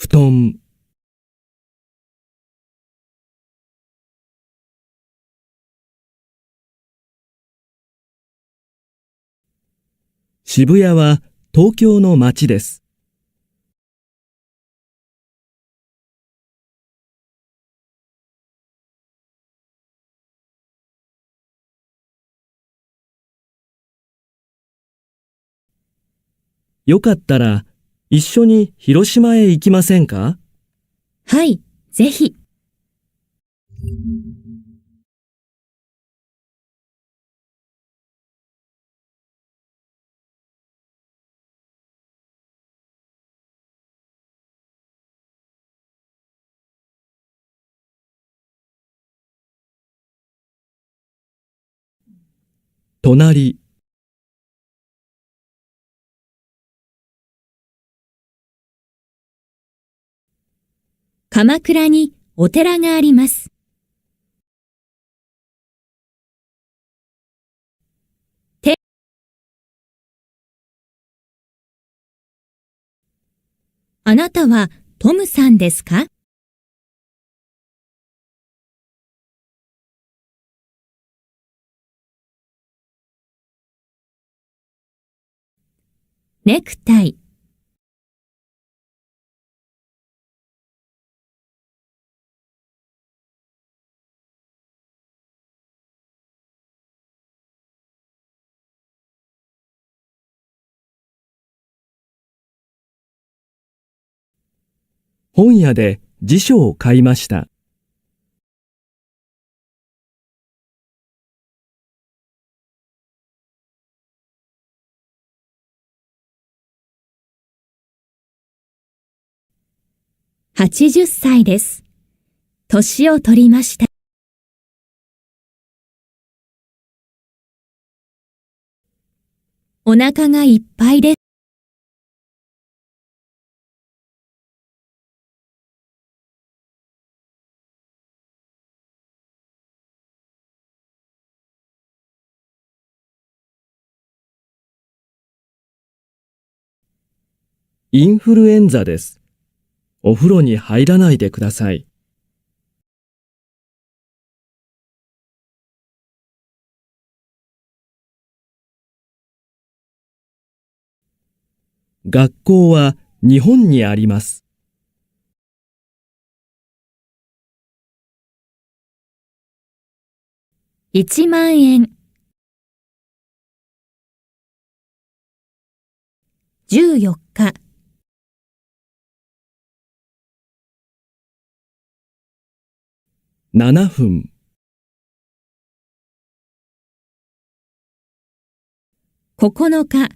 布団、渋谷は東京の街です。よかったら一緒に広島へ行きませんか？はい、ぜひ。隣、鎌倉にお寺があります。あなたはトムさんですか？ネクタイ、本屋で辞書を買いました。80歳です。年を取りました。お腹がいっぱいです。インフルエンザです。お風呂に入らないでください。学校は日本にあります。1万円。14日。7分、9日。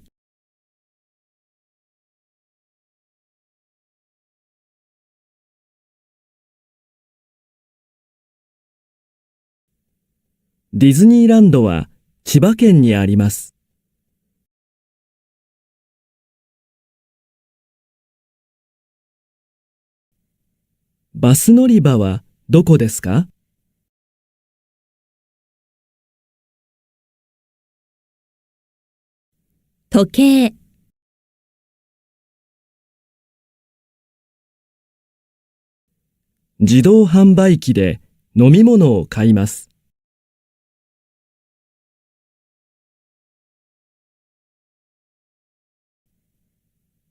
ディズニーランドは千葉県にあります。バス乗り場はどこですか？時計、自動販売機で飲み物を買います。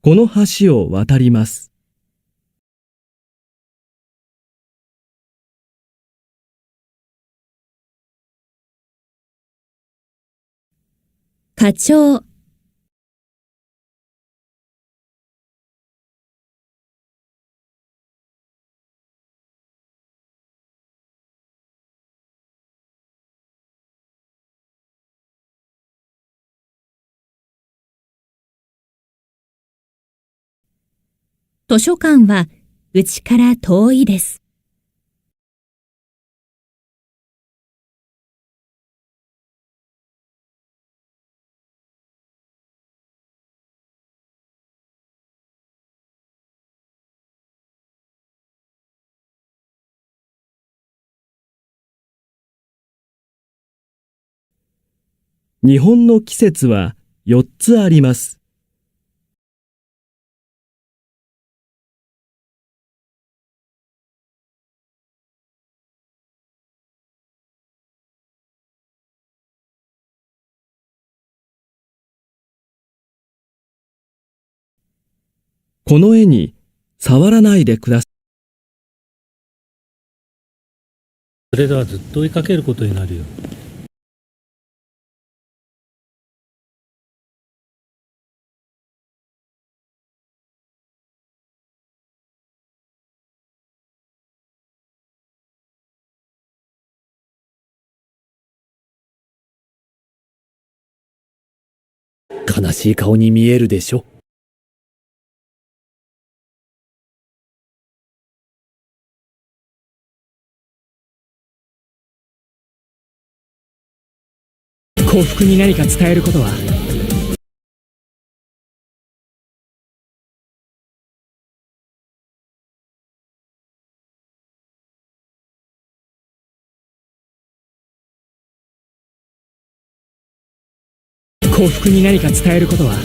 この橋を渡ります。課長、図書館はうちから遠いです。日本の季節は4つあります。この絵に触らないでください。それではずっと追いかけることになるよ。悲しい顔に見えるでしょ。幸福に何か伝えることは？幸福に何か伝えることは？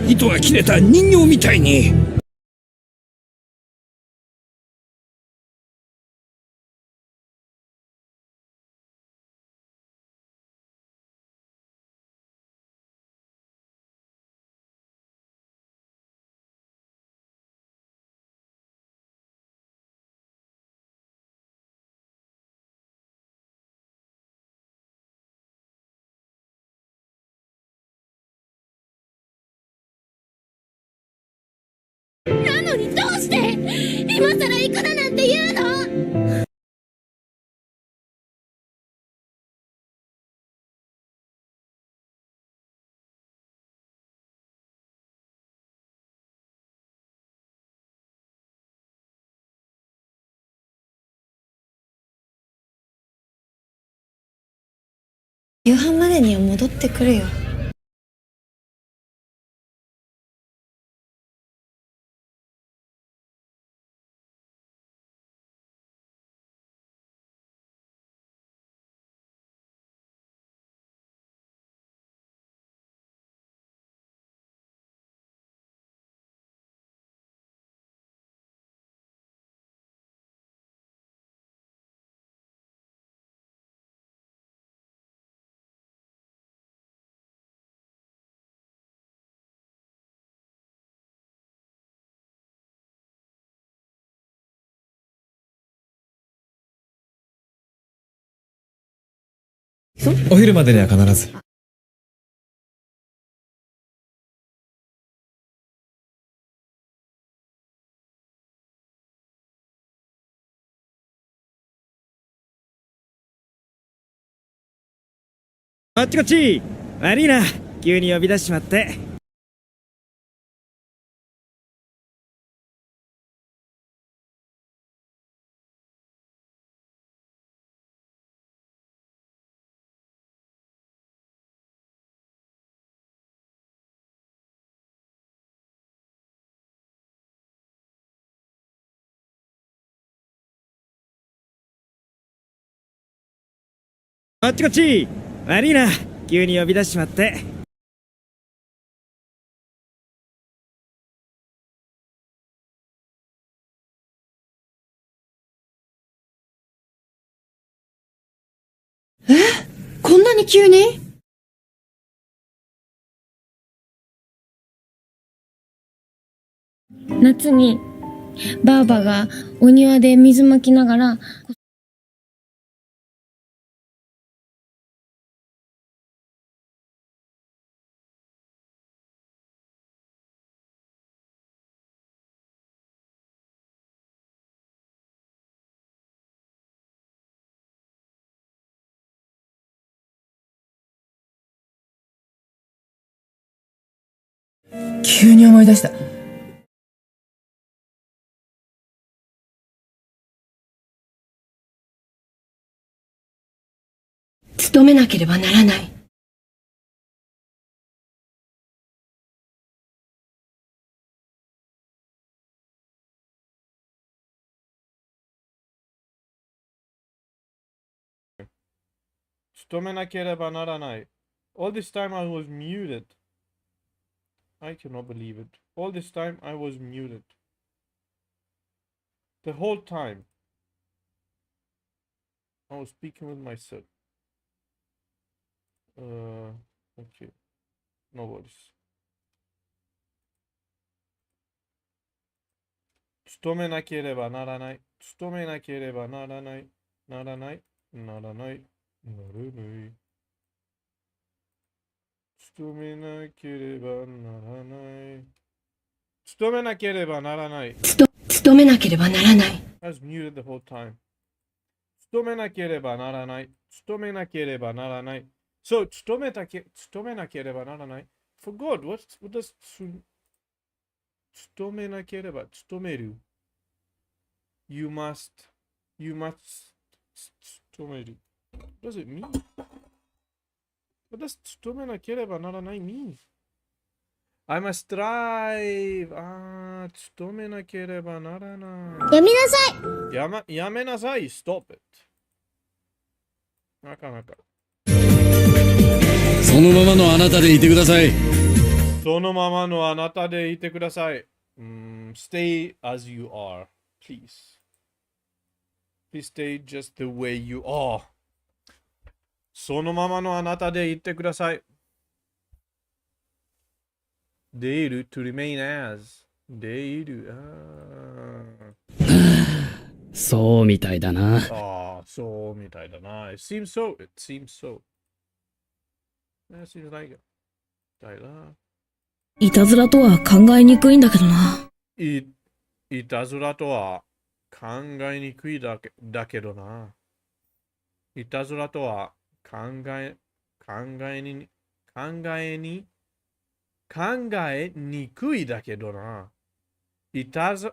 糸が切れた人形みたいに。なのにどうして今さら行くななんて言うの？夕飯までには戻ってくるよ。お昼までには必ず。こっちこっち。悪いな、急に呼び出しちまって。こっちこっち。悪いな、急に呼び出しちまって。こんなに急に？夏にばあばがお庭で水まきながら急に思い出した。勤めなければならない。勤めなければならない。All this time I was muted. I cannot believe it. All this time I was muted. The whole time I was speaking with myself. Okay. No worries. 勤めなければならない。勤めなければならない。ならない。ならない。なるない。勤めなければならない。勤めなければならない。勤めなければならない。I was muted the whole time. 勤めなければならない。勤めなければならない。So, 勤めなければならない。Forgot, what does 勤めなければ、勤める。You must 勤める。What does it mean? What does 勤めなければならない mean? I must strive. 勤めなければならない。やめなさい。やめなさい。Stop it. なかなか。そのままのあなたでいてください。そのままのあなたでいてください。Stay as you are, please. Please stay just the way you are. そのままのあなたでいてください。でいる to remain as. でいる。そうみたいだな。そうみたいだな。It seems so. It seems so. That seems like it. だいな。いたずらとは考えにくいんだけどな。いたずらとは考えにくいだけどな。いたずらとは考えにくいだけどな。いたずら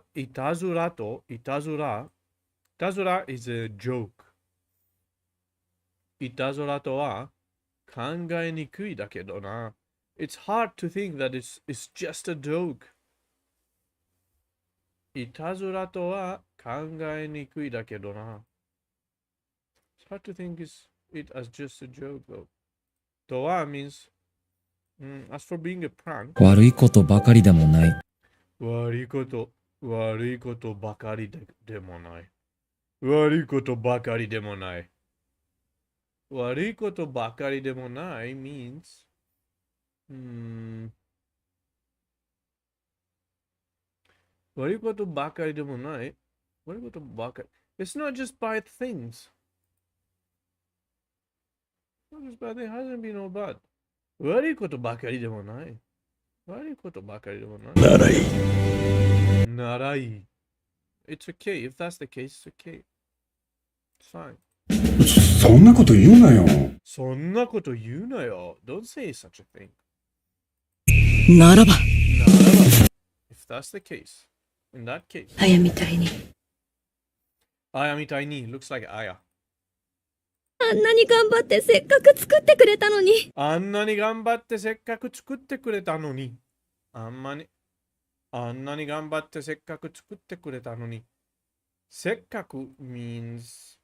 is a joke. いたずらとは考えにくいだけどな。It's hard to think that it's just a joke. いたずらとは考えにくいだけどな。It's hard to think it as just a joke though. とは means, as for being a prank. 悪いことばかりでもない。悪いことばかりでもない。悪いことばかりでもない。悪いことばかりでもない means, 悪いことばかりでもない。悪いことばかり。It's not just bad things. Not just bad things. It hasn't been all bad. 悪いことばかりでもない。悪いことばかりでもない。ならいい。It's okay. If that's the case, it's okay. It's fine. そんなこと言うなよ。そんなこと言うなよ。Don't say such a thing. ならば。If that's the case. In that case. あやみたいに。あやみたいに。Looks like あや。あんなに頑張ってせっかく作ってくれたのに。あんなに頑張ってせっかく作ってくれたのに。あんなに頑張ってせっかく作ってくれたのに。せっかく means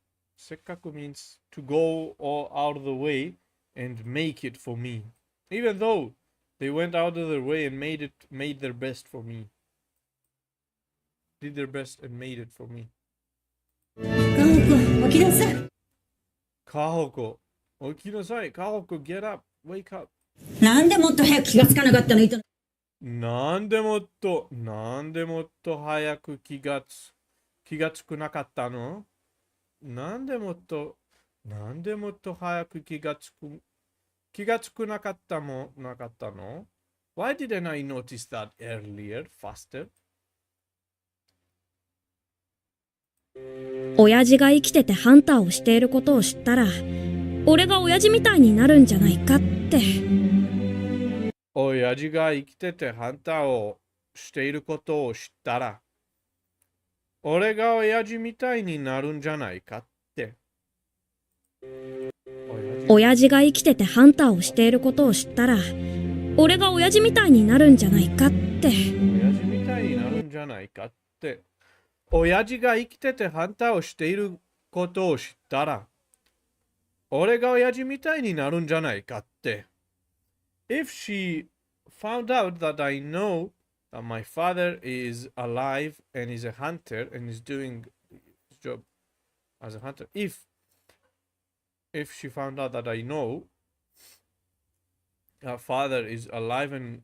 to go all out of the way and make it for me. Even though they went out of their way and made their best for me. Did their best and made it for me. 起きなさい。カホコ、起きなさい。カホコ、get up, wake up. なんでもっと早く気がつかなかったのいと。なんでもっと早く気がつくなかったの？なんでもっと早く気がつくなかったの？ Why didn't I notice that earlier, faster? 親父が生きててハンターをしていることを知ったら、俺が親父みたいになるんじゃないかって。親父が生きててハンターをしていることを知ったら、俺が親父みたいになるんじゃないかって。親父が生きててハンターをしていることを知ったら、俺が親父みたいになるんじゃないかって。親父みたいになるんじゃないかって。親父が生きててハンターをしていることを知ったら、俺が親父みたいになるんじゃないかって。If she found out that I know that my father is alive and is a hunter and is doing his job as a hunter, if she found out that I know her father is alive and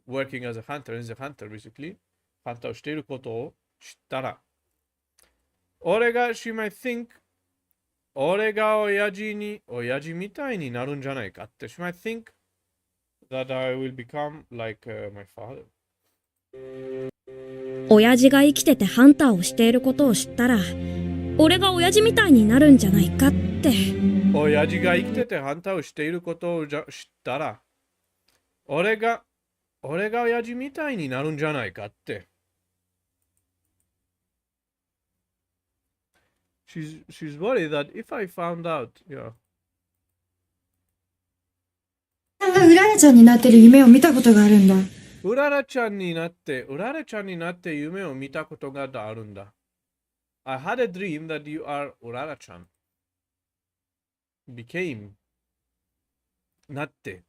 working as a hunter, and is a hunter basically, ハンターをしていることを知ったら、she might think 俺が親父みたいになるんじゃないかって。She might think that I will become like my father. 親父が生きててハンターをしていることを知ったら、俺が親父みたいになるんじゃないかって。親父が生きててハンターをしていることを知ったら、俺が親父みたいになるんじゃないかって。She's worried that if I found out, yeah. うららちゃんになってる夢を見たことがあるんだ。うららちゃんになって夢を見たことがあるんだ。I had a dream that you are うららちゃん。became なって。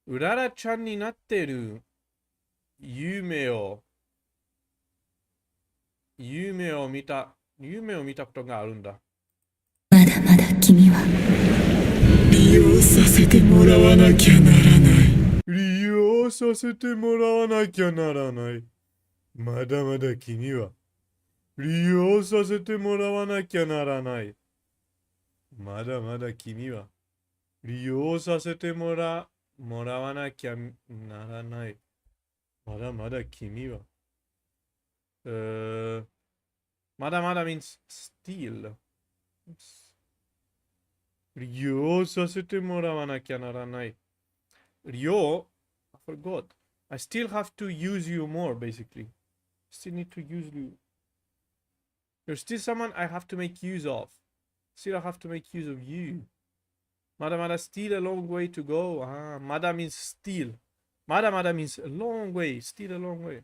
うららちゃんになってる夢を見たことがあるんだ。まだまだ君は利用させてもらわなきゃならない。利用させてもらわなきゃならない。まだまだ君は利用させてもらわなきゃならない。まだまだ君は利用させてもらわなきゃならない。まだまだ君はまだまだ means still。利用させてもらわなきゃならない。利用 I forgot. I still have to use you more basically. Still need to use you. You're still someone I have to make use of. Still I have to make use of you. Mada mada still a long way to go. Mada means still. Mada mada means a long way. Still a long way.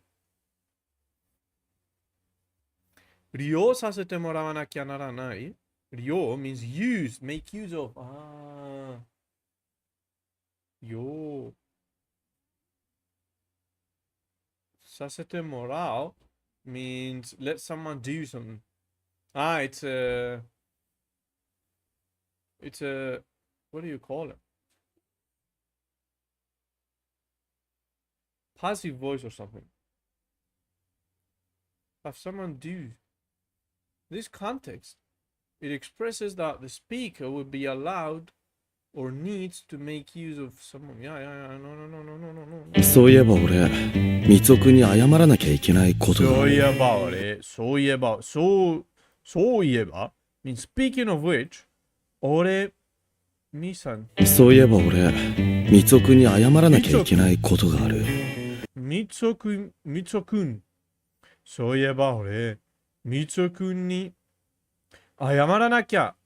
利用させてもらわなきゃならない。利用 means use, make use of. 用させてもらう means let someone do something. It's a what do you call it? Passive voice or something. Have someone do. This context, it expresses that the speaker would be allowed or needs to make use of someone. No. そういえば俺、三つくに謝らなきゃいけないことが。そういえば means speaking of which, 俺、みさん。そういえば俺、三つくに謝らなきゃいけないことがある。みつくん。そういえば俺、みつくんに謝らなきゃ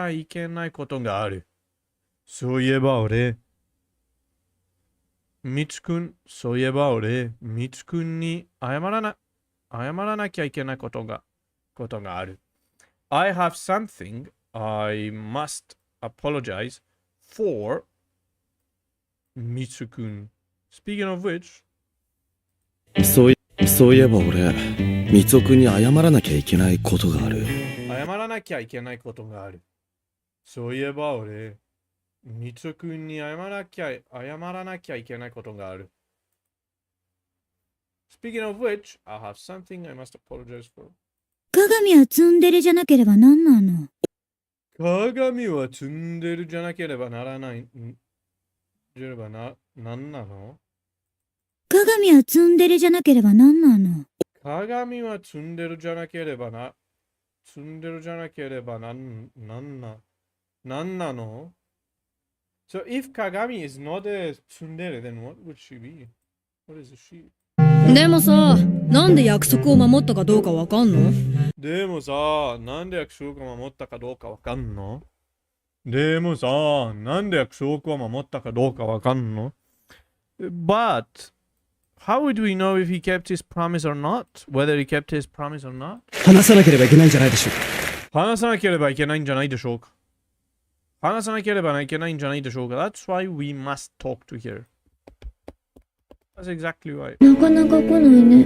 いけないことがある。そういえば俺、みつくんに謝らなきゃいけないことがある。I have something I must apologize for みつくん。Speaking of which, そういえば俺、三つくに謝らなきゃいけないことがある。謝らなきゃいけないことがある。そういえば俺、三つくんに謝らなきゃいけないことがある。Speaking of which, I have something I must apologize for. 鏡はツンデレじゃなければ何なの？鏡はツンデレじゃなければならない。なんなの？鏡はツンデレじゃなければ何なの？鏡はツンデレじゃなければなんなの？ So if 鏡 is not a tsundere, then what would she be? What is she? でもさ、なんで約束を守ったかどうかわかんの？ But how would we know if he kept his promise or not? Whether he kept his promise or not? 話さなければいけないんじゃないでしょうか。話さなければいけないんじゃないでしょうか。話さなければいけないんじゃないでしょうか。That's why we must talk to her. That's exactly right. なかなか来ないね。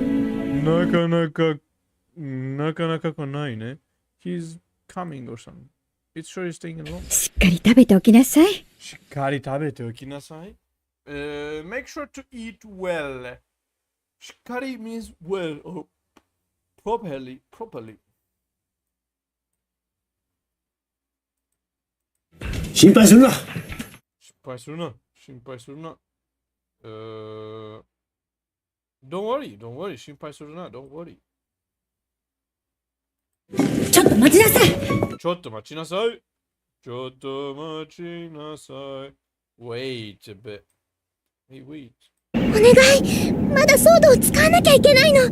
なかなか来ないね。He's coming or something. It's sure he's staying alone. しっかり食べておきなさい。しっかり食べておきなさい。make sure to eat well. しっかり means well or properly. 心配するな。心配するな。don't worry. 心配するな。don't worry. ちょっと待ちなさい。ちょっと待ちなさい。Wait a bit. Hey, wait. お願い。まだソードを使わなきゃいけないの。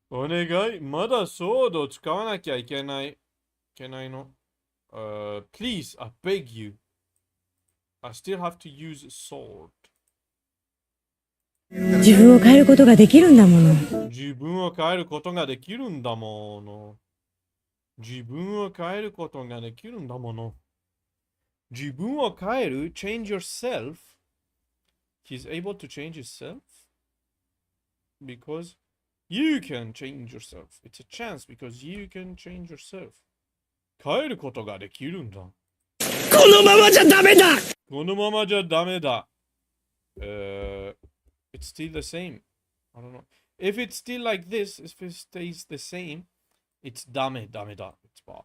お願い。まだソードを使わなきゃいけない。の。please, I beg you. I still have to use a sword. 自分を変えることができるんだもの。自分を変えることができるんだもの。自分を変えることができるんだもの。自分を変える change yourself. He's able to change himself because you can change yourself. It's a chance because you can change yourself. 変えることができるんだ。このままじゃダメだ。このままじゃダメだ。It's still the same. I don't know. If it's still like this, if it stays the same, it's ダメだ。It's bad.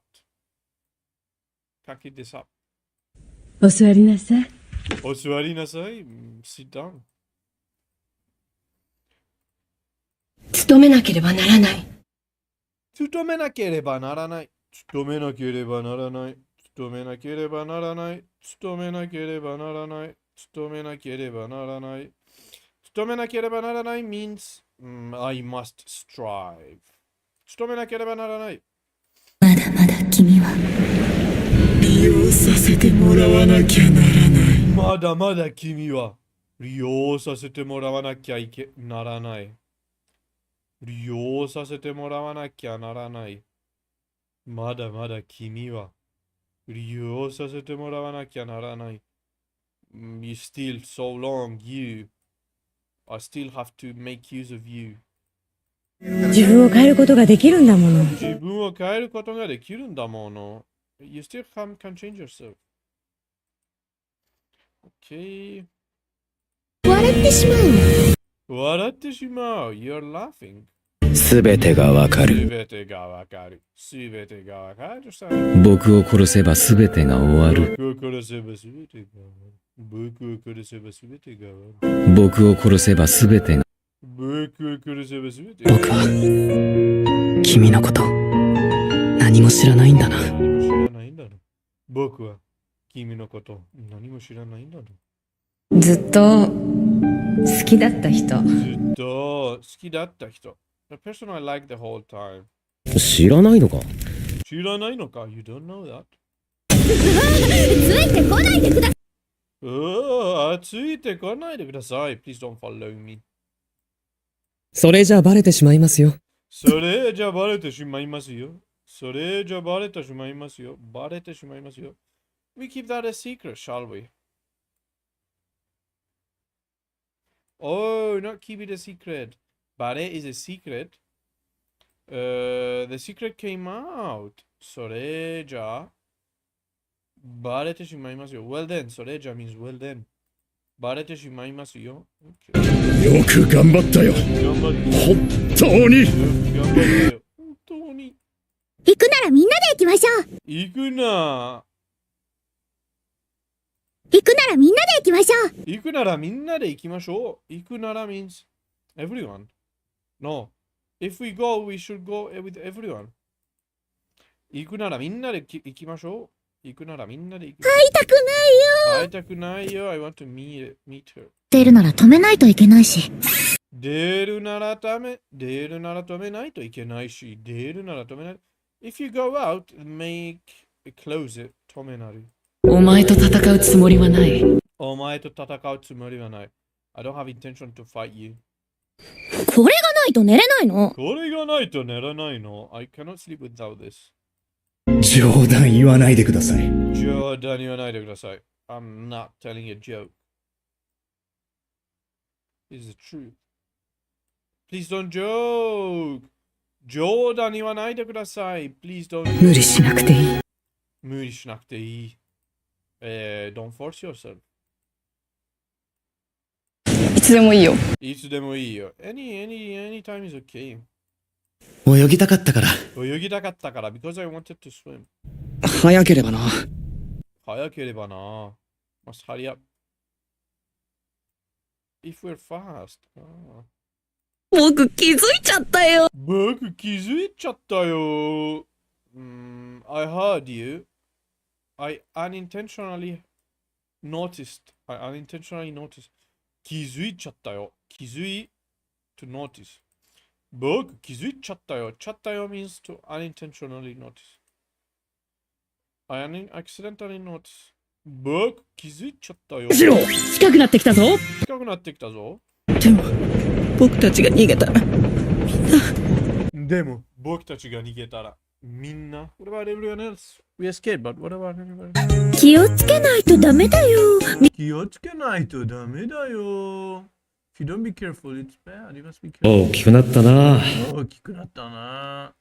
Can't keep this up. お座りなさい。お座りなさい。Sit down. 勤めなければならない。勤めなければならない。勤めなければならない。勤めなければならない。勤めなければならない。勤めなければならない。勤めなければならない means、I must strive. 勤めなければならない。まだまだ君は利用させてもらわなきゃならない。まだまだ君は利用させてもらわなきゃならない。利用させてもらわなきゃならない。まだまだ君は利用させてもらわなきゃならない。You still so long, you. I still have to make use of you. 自分を変えることができるんだもの。自分を変えることができるんだもの。You still can change yourself. Okay. 笑ってしまう。笑ってしまう。You're laughing. すべてがわかる。すべてがわかる。すべてがわかるさ。僕を殺せばすべてが終わる。僕を殺せばすべてが終わる。僕を殺せばすべてが終わる。僕を殺せばすべてが。僕を殺せばすべてが。僕は君のこと何も知らないんだな。僕は君のこと何も知らないんだな。ずっと好きだった人。ずっと好きだった人。The person I like the whole time. 知らないのか？知らないのか？ You don't know that? ついてこないでください。ついてこないでください。Please don't follow me. それじゃバレてしまいますよ。それじゃバレてしまいますよ。それじゃバレてしまいますよ。バレてしまいますよ。We keep that a secret, shall we? Oh, not keep it a secret. Bare is a secret. The secret came out. それじゃバレてしまいますよ。Well then. それじゃ means well then. バレてしまいますよ。よく頑張ったよ。本当に。頑張ったよ。本当に。行くならみんなで行きましょう。行くな。行くならみんなで行きましょう。行くならみんなで行きましょう。行くなら means everyone. No. If we go, we should go with everyone. 行くならみんなで行きましょう。行くならみんなで行く。会いたくないよ。会いたくないよ。I want to meet her. 出るなら止めないといけないし。出るなら止めないといけないし。出るなら止めない。If you go out, make close it. 止めなる。お前と戦うつもりはない。お前と戦うつもりはない。I don't have intention to fight you. これがないと寝れないの。これがないと寝らないの。I cannot sleep without this. 冗談言わないでください。冗談言わないでください。I'm not telling a joke. It's the truth. Please don't joke. 冗談言わないでください。Please don't joke. 無理しなくていい。無理しなくていい。don't force yourself. いつでもいいよ。いつでもいいよ。Anytime is okay. 泳ぎたかったから。泳ぎたかったから、because I wanted to swim. 早ければな。早ければな。Must hurry up. If we're fast. 僕気づいちゃったよ。僕気づいちゃったよ。I heard you. I unintentionally noticed. 気づいちゃったよ。気づい to notice. 僕気づいちゃったよ。ちゃったよ means to unintentionally notice. I accidentally notice. 僕気づいちゃったよ。後ろ近くなってきたぞ。近くなってきたぞ。でも、僕たちが逃げたら、でも、僕たちが逃げたら、みんな。What about everyone else? We escaped, but what about everyone else? 気をつけないとダメだよ。気をつけないとダメだよ。If you don't be careful, it's bad. You must be careful. 大きくなったな。大きくなったな。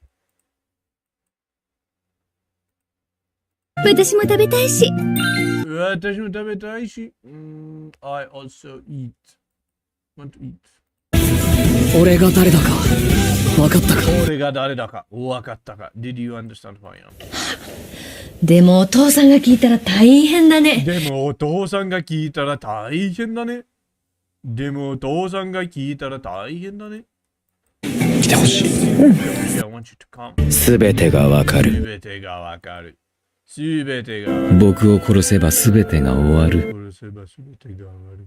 私も食べたいし。私も食べたいし。I also eat. Want to eat. 俺が誰だか分かったか。俺が誰だか分かったか。Did you understand who I am? でもお父さんが聞いたら大変だね。でもお父さんが聞いたら大変だね。でもお父さんが聞いたら大変だね。来てほしい。I want you to come. すべてがわかる。すべてがわかる。すべてがわかる。僕を殺せばすべてが終わる。殺せばすべてが終わる。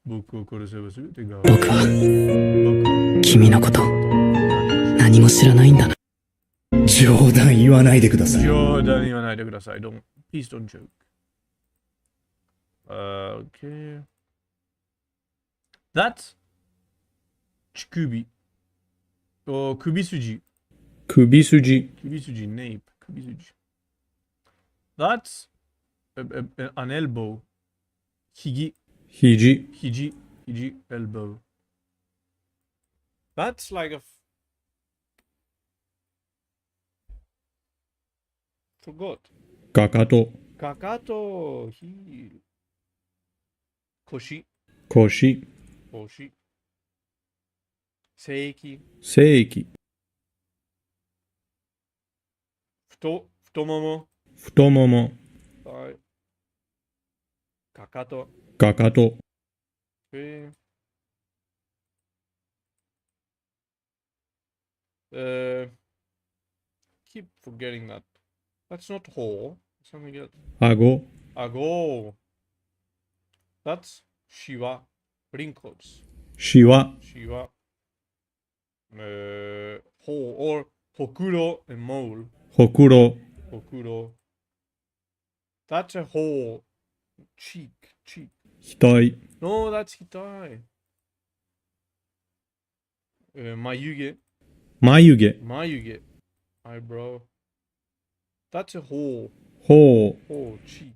僕を殺せばすべてが僕は君のこと何も知らないんだな。冗談言わないでください。冗談言わないでください。Please don't joke. Okay. That's 乳首。首筋。首筋。首筋、nape。首筋。That's an elbow. 肘。肘、elbow. That's like forgot. かかと。かかと、heel. 腰。腰。正規。正規。太もも。太もも。はい。かかと。かかと。Keep forgetting that. That's not whole. Something else. 顎。顎。That's シワ。wrinkles. しわ。シワ。hole or ほくろ and mole. ほくろ。ほくろ。That's a hole. Cheek. 額。No, that's 額。眉毛。眉毛。Eyebrow. That's a hole. ほう。Hole, cheek.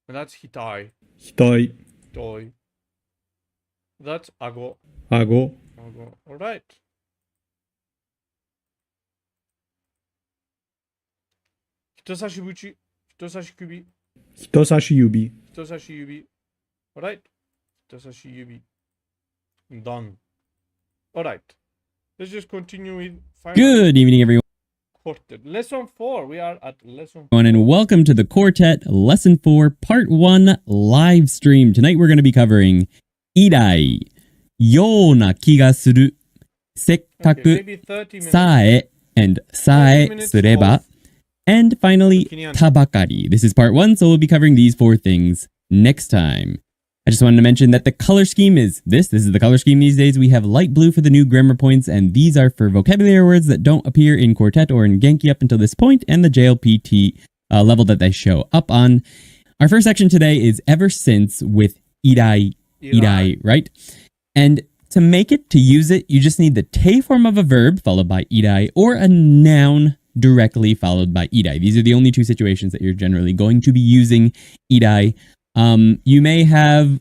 And that's 額。額。That's 顎。顎。Alright. 人差し指。人差し首。人差し指。人差し指。Alright. 人差し指。Done. Alright. Let's just continue with Good evening, everyone, quartet. Lesson 4. We are at lesson 4. and welcome to the Quartet Lesson 4, Part 1 live stream. Tonight we're going to be covering イライ、ような気がする、せっか Okay, く maybe 30 minutes. さえ and さえすれば and finally Tokini Andy. たばかり. This is part 1, so we'll be covering these 4 things next time. I just wanted to mention that the color scheme is this. This is the color scheme these days. We have light blue for the new grammar points, and these are for vocabulary words that don't appear in Quartet or in Genki up until this point, and the JLPT level that they show up on. Our first section today is ever since with irai, right? And to make it, to use it, you just need the te form of a verb followed by irai or a noun directly followed by idai. These are the only two situations that you're generally going to be using idai. You may have,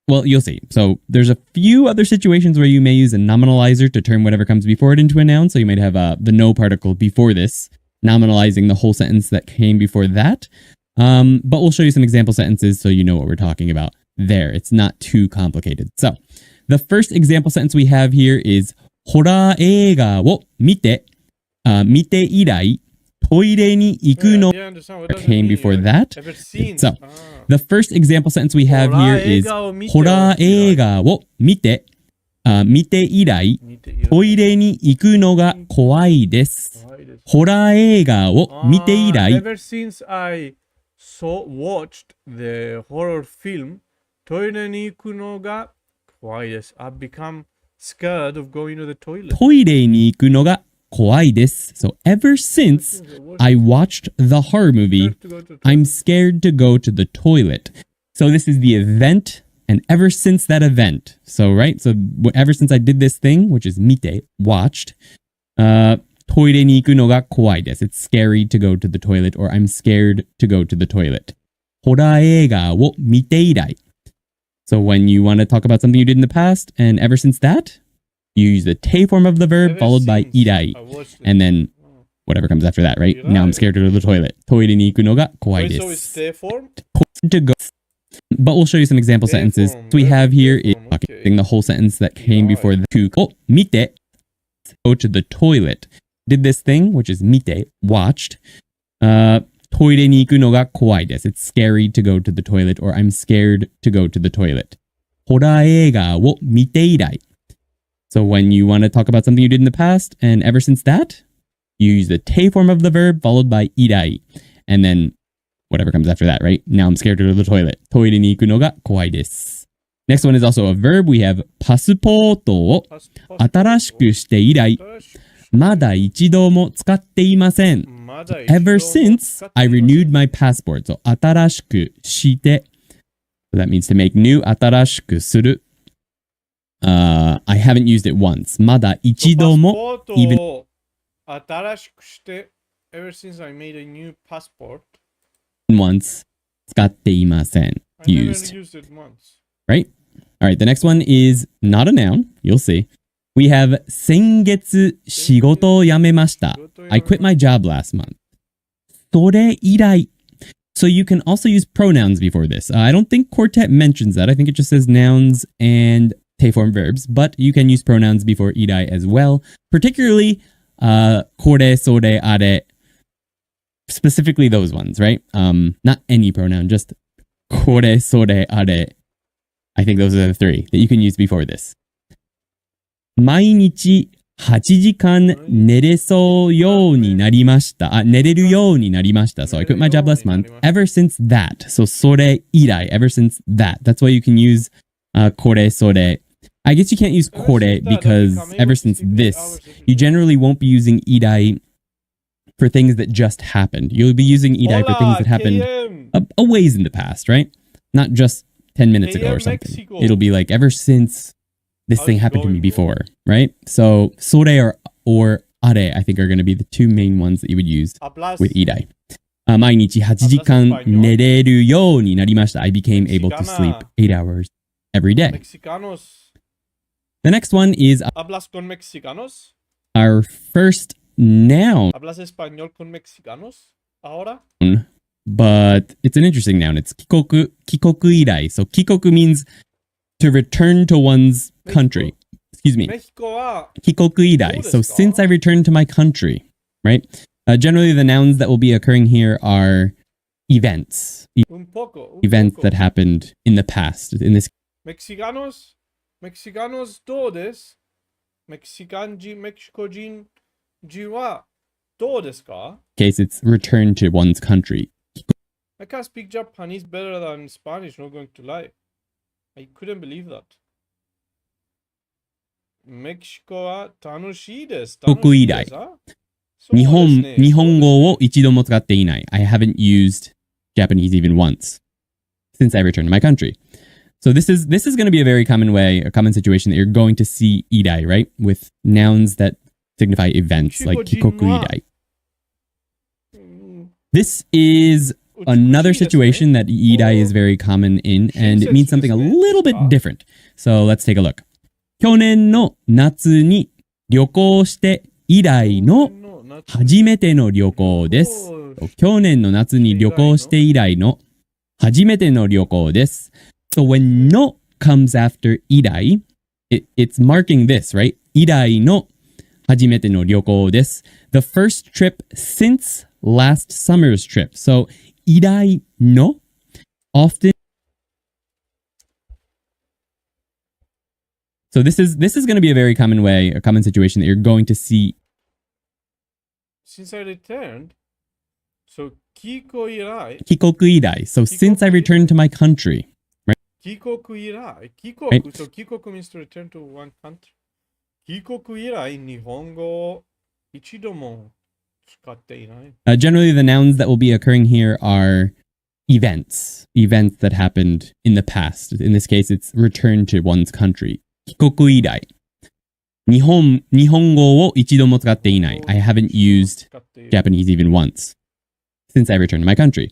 well, you'll see. So there's a few other situations where you may use a nominalizer to turn whatever comes before it into a noun. So you might have the no particle before this, nominalizing the whole sentence that came before that. But we'll show you some example sentences so you know what we're talking about there. It's not too complicated. So the first example sentence we have here is ホラー映画を見て以来、トイレに行くの came before that. So, the first example sentence we have here is ホラー映画を見て以来、トイレに行くのが怖いです。ホラー映画を見て以来、Ever since I watched the horror film, トイレに行くのが怖いです。I've become scared of going to the toilet. トイレに行くのが怖いです。So ever since I watched the horror movie, I'm scared to go to the toilet. So this is the event, and ever since that event. So, right? So ever since I did this thing, which is 見て, watched, トイレに行くのが怖いです. It's scary to go to the toilet, or I'm scared to go to the toilet. ホラー映画を見て以来. So when you want to talk about something you did in the past, and ever since that, you use the te form of the verb followed by irai. And then whatever comes after that, right? Now I'm scared to go to the toilet. トイレに行くのが怖いです。So it's te form? To go. But we'll show you some example sentences. We have here is the whole sentence that came before the to 見て go to the toilet. Did this thing, which is 見て watched. トイレに行くのが怖いです。It's scary to go to the toilet, or I'm scared to go to the toilet. ホラー映画を見て以来. So when you want to talk about something you did in the past, and ever since that, you use the te form of the verb followed by irai. And then whatever comes after that, right? Now I'm scared to go to the toilet. トイレに行くのが怖いです. Next one is also a verb. We have パスポートを新しくして以来、まだ一度も使っていません。Ever since I renewed my passport. So 新しくして。So that means to make new. 新しくする。I haven't used it once. まだ一度も even 新しくして ever since I made a new passport once 使っていません used. I never used it once. Right? Alright, the next one is not a noun. You'll see. We have 先月仕事を辞めました. I quit my job last month. それ以来. So you can also use pronouns before this. I don't think Quartet mentions that. I think it just says nouns and te form verbs, but you can use pronouns before irai as well. Particularly, これ、それ、あれ. Specifically those ones, right? Not any pronoun, just これ、それ、あれ. I think those are the three that you can use before this. 毎日8時間寝れそうようになりました。寝れるようになりました。So I quit my job last month. Ever since that. So それ以来. Ever since that. That's why you can use これ、それ. I guess you can't use これ because ever since this, you generally won't be using irai for things that just happened. You'll be using irai for things that happened a ways in the past, right? Not just 10 minutes ago or something. It'll be like ever since this thing happened to me before, right? So, sore or are, I think, are going to be the two main ones that you would use with irai. 毎日8時間寝れるようになりました. I became able to sleep 8 hours every day. The next one is ¿Hablas con mexicanos? our first noun. ¿Hablas español con mexicanos ahora? But it's an interesting noun. It's 帰国以来. So 帰国 means to return to one's country. Excuse me. 帰国以来. So since I returned to my country, right? Generally, the nouns that will be occurring here are events. Events that happened in the past. In this Mexicanos todos. Mexico jin jiwa todos ka? case, it's return to one's country. I can't speak Japanese better than Spanish, not going to lie. I couldn't believe that. Mexico wa tanoshii desu. 帰国以来. 日本語を一度も使っていない. I haven't used Japanese even once since I returned to my country. So this is going to be a very common common situation that you're going to see irai, right? With nouns that signify events like 帰国以来. This is another situation that idai is very common in, and it means something a little bit different. So let's take a look. 去年の夏に旅行して以来の初めての旅行です。去年の夏に旅行して以来の初めての旅行です。So when no comes after 以来, it's marking this, right? 以来の初めての旅行です。The first trip since last summer's trip. So 以来の often. So this is going to be a very common way, a common situation that you're going to see. Since I returned, so 帰国以来。帰国以来. So since I returned to my country. Right? 帰国以来。帰国。Right? So 帰国 means to return to one country. 帰国以来、日本語を一度も使っていない。Generally, the nouns that will be occurring here are events that happened in the past. In this case, it's return to one's country. 帰国以来。日本語を一度も使っていない。I haven't used Japanese even once since I returned to my country.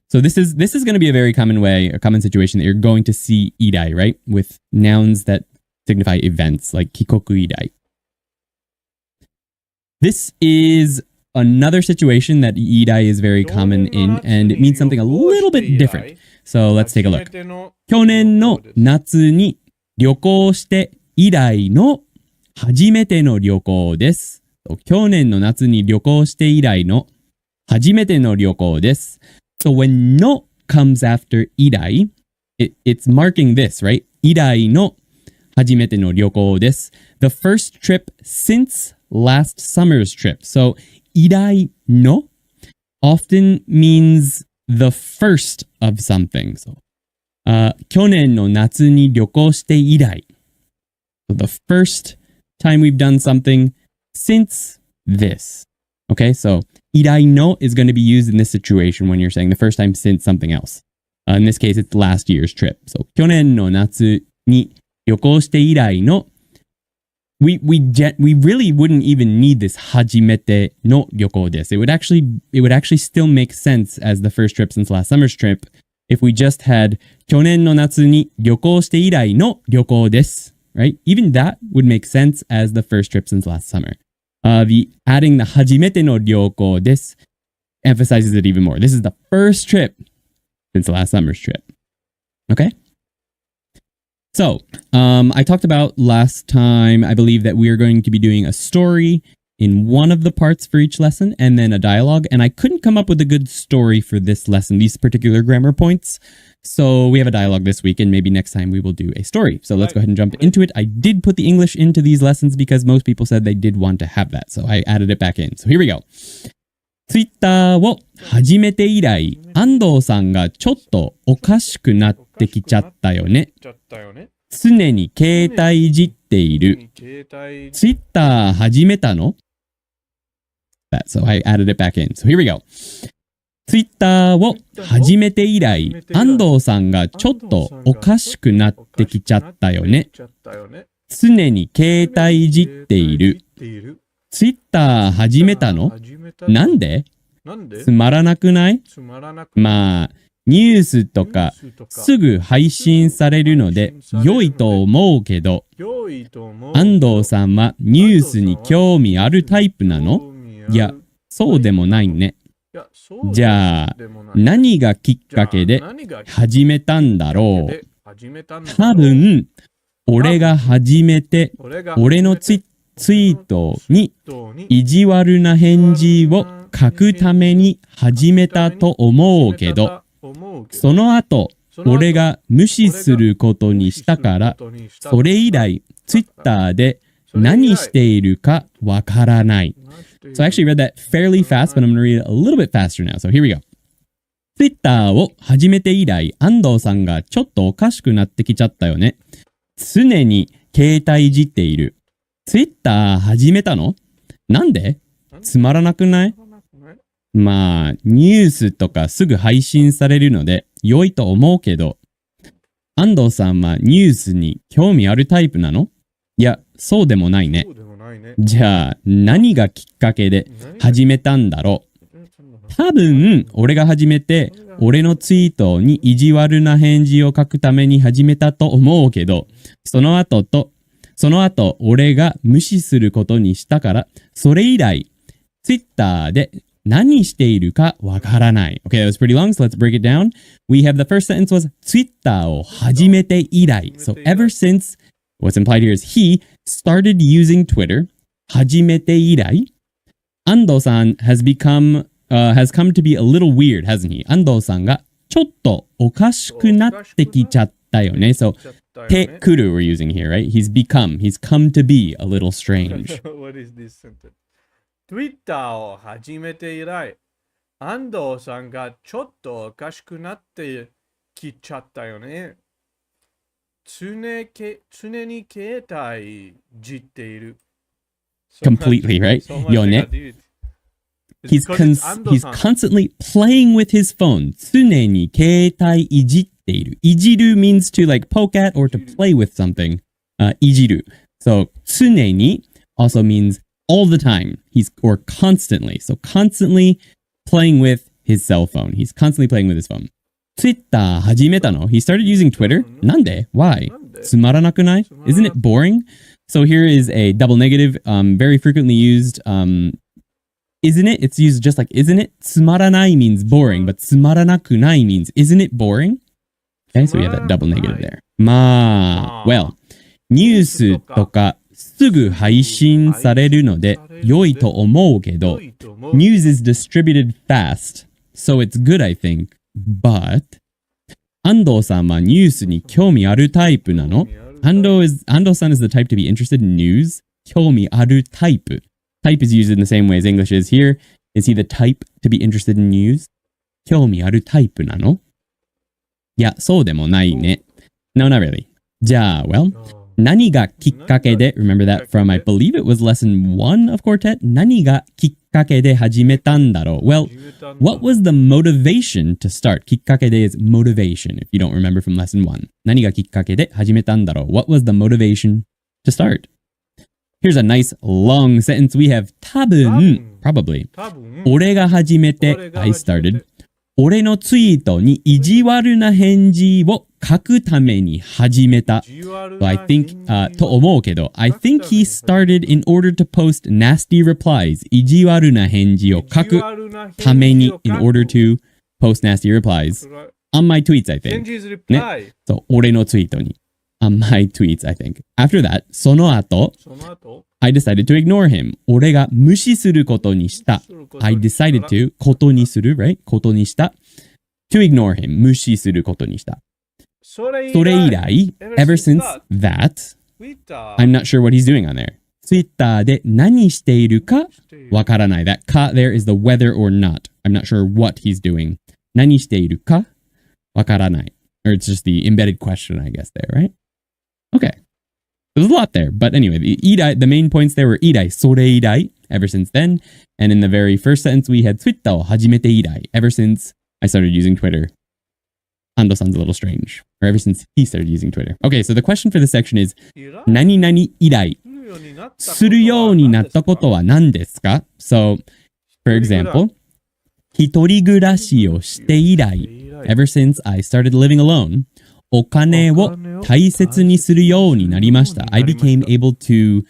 So this is going to be a very common way, a common situation that you're going to see idai, right? With nouns that signify events like 帰国以来. This is another situation that idai is very common in, and it means something a little bit different. So let's take a look. 去年の夏に旅行して以来の初めての旅行です。去年の夏に旅行して以来の初めての旅行です。So when no comes after 以来, it's marking this, right? 以来の初めての旅行です。The first trip since last summer's trip. So 以来の often means the first of something. So 去年の夏に旅行して以来. So the first time we've done something since this. Okay, so 以来の is going to be used in this situation when you're saying the first time since something else. In this case, it's last year's trip. So 去年の夏に旅行して以来の we really wouldn't even need this 初めての旅行です. It would actually still make sense as the first trip since last summer's trip if we just had 去年の夏に旅行して以来の旅行です. Right? Even that would make sense as the first trip since last summer. The adding the 初めての旅行です emphasizes it even more. This is the first trip since last summer's trip. Okay? So, I talked about last time, I believe that we are going to be doing a story in one of the parts for each lesson and then a dialogue. And I couldn't come up with a good story for this lesson, these particular grammar points. So we have a dialogue this week, and maybe next time we will do a story. So let's go ahead and jump into it. I did put the English into these lessons because most people said they did want to have that. So I added it back in. So here we go. Twitter を始めて以来、安藤さんがちょっとおかしくなってきちゃったよね。常に携帯いじっている。Twitter 始めたの？ So I added it back in. So here we go. Twitter を始めて以来、安藤さんがちょっとおかしくなってきちゃったよね。常に携帯いじっている。Twitter 始めたの？なんで？つまらなくない？まあ、ニュースとかすぐ配信されるので良いと思うけど、安藤さんはニュースに興味あるタイプなの？いや、そうでもないね。じゃあ、何がきっかけで始めたんだろう。多分、俺が始めて、俺のツイートに意地悪な返事を書くために始めたと思うけど、その後、俺が無視することにしたから、それ以来、ツイッターで何しているかわからない。So I actually read that fairly fast, but I'm going to read it a little bit faster now. So here we go. Twitter を始めて以来、安藤さんがちょっとおかしくなってきちゃったよね。常に携帯いじっている。Twitter 始めたの？なんで？つまらなくない？まあ、ニュースとかすぐ配信されるので良いと思うけど、安藤さんはニュースに興味あるタイプなの？いや、そうでもないね。じゃあ、何がきっかけで始めたんだろう。多分、俺が始めて、俺のツイートに意地悪な返事を書くために始めたと思うけど、その後、俺が無視することにしたから、それ以来、ツイッターで何しているかわからない。Okay, that was pretty long, so let's break it down. We have the first sentence was, ツイッターを始めて以来。So ever since, what's implied here is he started using Twitter, 始めて以来. Ando-san has come to be a little weird, hasn't he? Ando-san がちょっとおかしくなってきちゃったよね。So, てくる we're using here, right? He's come to be a little strange. What is this sentence? Twitter を始めて以来、安藤さんがちょっとおかしくなってきちゃったよね。常に携帯いじっている。Completely, right? よね。He's constantly playing with his phone. 常に携帯いじっている。いじる means to like poke at or to play with something. いじる。So 常に also means all the time. Or constantly. So constantly playing with his cell phone. He's constantly playing with his phone. Twitter 始めたの? He started using Twitter? なんで? Why? つまらなくない? Isn't it boring? So here is a double negative, very frequently used, isn't it? It's used just like isn't it? つまらない means boring, but つまらなくない means isn't it boring? Okay, so we have that double negative there. まあ、well, ニュースとかすぐ配信されるので良いと思うけど、news is distributed fast, so it's good, I think. But, 安藤さんはニュースに興味あるタイプなの? Ando-san is the type to be interested in news. 興味あるタイプ. Type is used in the same way as English is here. Is he the type to be interested in news? 興味あるタイプなの? いや、そうでもないね. No, not really. じゃあ、well, 何がきっかけで remember that from, I believe it was lesson 1 of Quartet? 何がきっかけで始めたんだろう? Well, what was the motivation to start? きっかけで is motivation, if you don't remember from lesson 1. 何がきっかけで始めたんだろう? What was the motivation to start? Here's a nice long sentence. We have 多分 probably. 俺が始めて I started. 俺のツイートに意地悪な返事を書くために始めた。So I think, と思うけど、I think he started in order to post nasty replies. 意地悪な返事を書くために in order to post nasty replies. On my tweets, I think. ね。そう、俺のツイートに。On my tweets, I think. After that, その後、I decided to ignore him. 俺が無視することにした。I decided to, ことにする, right? ことにした。to ignore him. 無視することにした。それ以来、ever since that, I'm not sure what he's doing on there. Twitter で何しているかわからない。That か there is the whether or not. I'm not sure what he's doing. 何しているかわからない. Or it's just the embedded question, I guess, there, right? Okay. There's a lot there. But anyway, the main points there were 以来、それ以来, ever since then. And in the very first sentence, we had Twitter を始めて以来, ever since I started using Twitter. Ando-san's a little strange. Or ever since he started using Twitter. Okay, so the question for this section is 何々以来するようになったことは何ですか? So, for example, 一人暮らしをして以来 ever since I started living alone, お金を大切にするようになりました. I became able to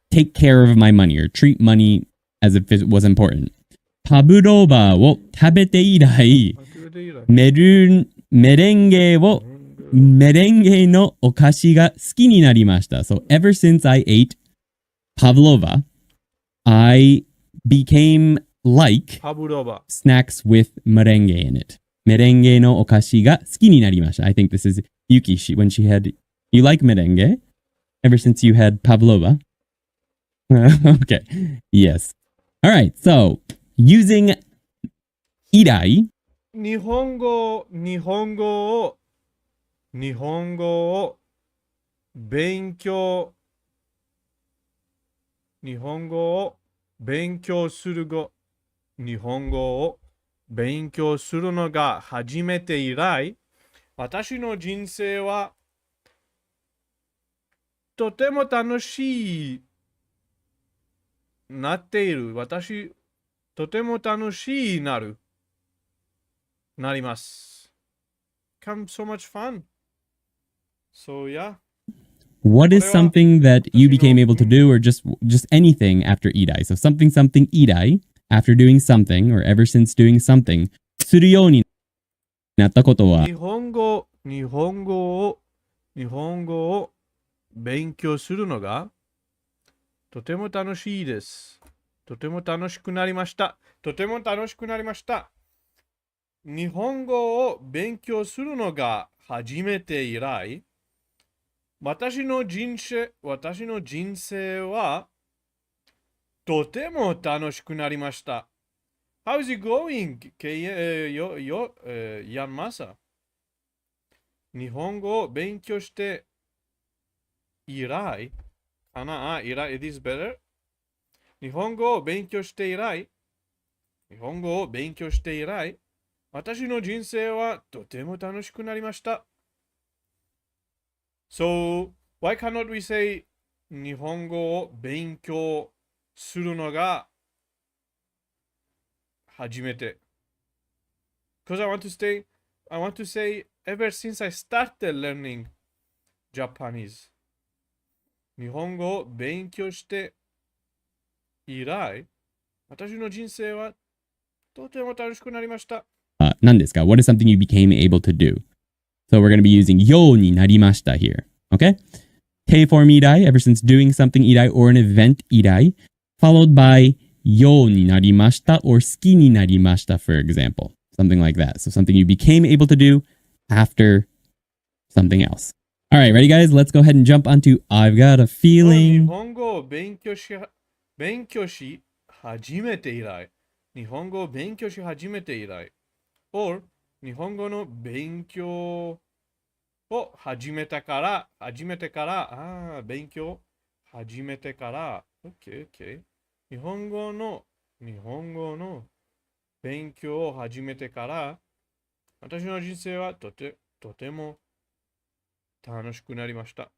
take care of my money or treat money as if it was important. パブロバを食べて以来、メレンゲのお菓子が好きになりました. So ever since I ate pavlova, I became like snacks with merengue in it. メレンゲのお菓子が好きになりました. I think this is Yuki. When she had, you like merengue? Ever since you had pavlova? Okay. Yes. All right. So, using 以来日本語を勉強するのが初めて以来、私の人生はとても楽しいなっている。とても楽しいなる。なります。Come so much fun. So yeah. What is something that you became able to do, or just anything after idai? So something idai, after doing something, or ever since doing something, するようになったことは？日本語を勉強するのがとても楽しいです。とても楽しくなりました。日本語を勉強するのが初めて以来、私の人生はとても楽しくなりました。How is it going? ヤンマサ。日本語を勉強して以来かな？以来、it is better? 日本語を勉強して以来、私の人生はとても楽しくなりました。So, why cannot we say 日本語を勉強するのが初めて Because I want to say ever since I started learning Japanese 日本語を勉強して以来私の人生はとても楽しくなりました。何ですか? What is something you became able to do? So we're going to be using ようになりました here. Okay? 定form idai, ever since doing something idai or an event idai, followed by ようになりました or 好きになりました, for example. Something like that. So something you became able to do after something else. All right, ready guys? Let's go ahead and jump onto I've got a 日 feeling. 本語を勉強し始めて以来 or 日本語の勉強を始めてから OK 日本語の勉強を始めてから私の人生はとても楽しくなりました。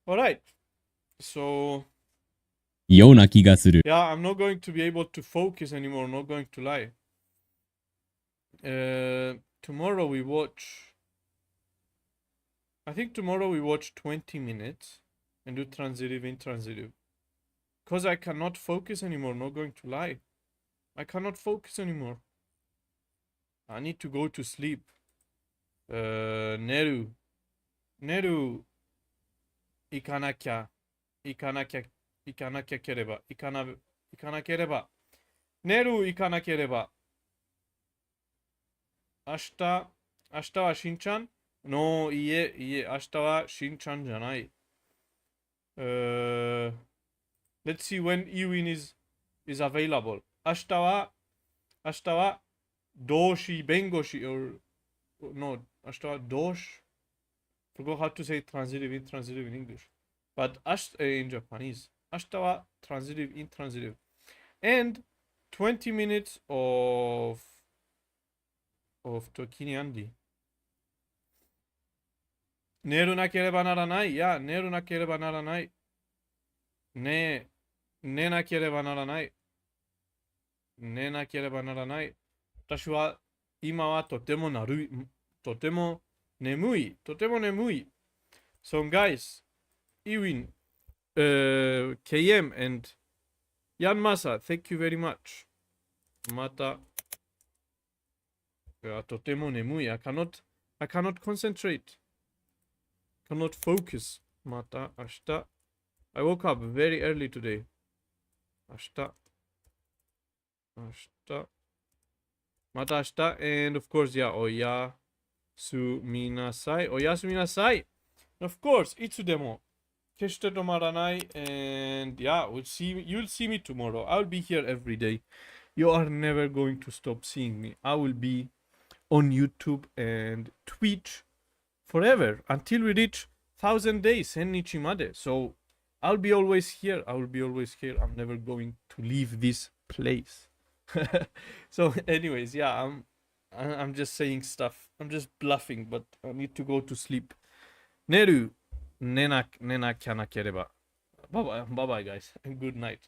Alright, so ような気がする。 yeah, I'm not going to be able to focus anymore, not going to lie. Tomorrow we watch 20 minutes and do transitive, intransitive. Because I cannot focus anymore, not going to lie. I cannot focus anymore. I need to go to sleep. 寝る行かなきゃければ寝る行かなければ明日はしんちゃんのいえ明日はしんちゃんじゃない。Let's see when Ewin is available. 明日は動詞弁護士 or no 明日は動詞 forgot how to say transitive intransitive in English but in Japanese 明日は transitive intransitive and 20 minutes of Tokini Andy 寝るなければならない。いや、寝るなければならない。寝なければならない。私は今はとても眠い。So guys, Ewin, KM and Yanmasa, thank you very much. また、とても眠い。I cannot concentrate.Cannot focus. また明日 I woke up very early today. 明日また明日 and of course yeah おやすみなさい of course いつでも決して止まらない and yeah you'll see me tomorrow. I'll be here every day. You are never going to stop seeing me. I will be on YouTube and Twitch forever until we reach 1000 days 1000日まで so I'll be always here. I'm never going to leave this place. So anyways, yeah, I'm just saying stuff. I'm just bluffing, but I need to go to sleep. 寝なきゃなければ bye bye guys. Good night.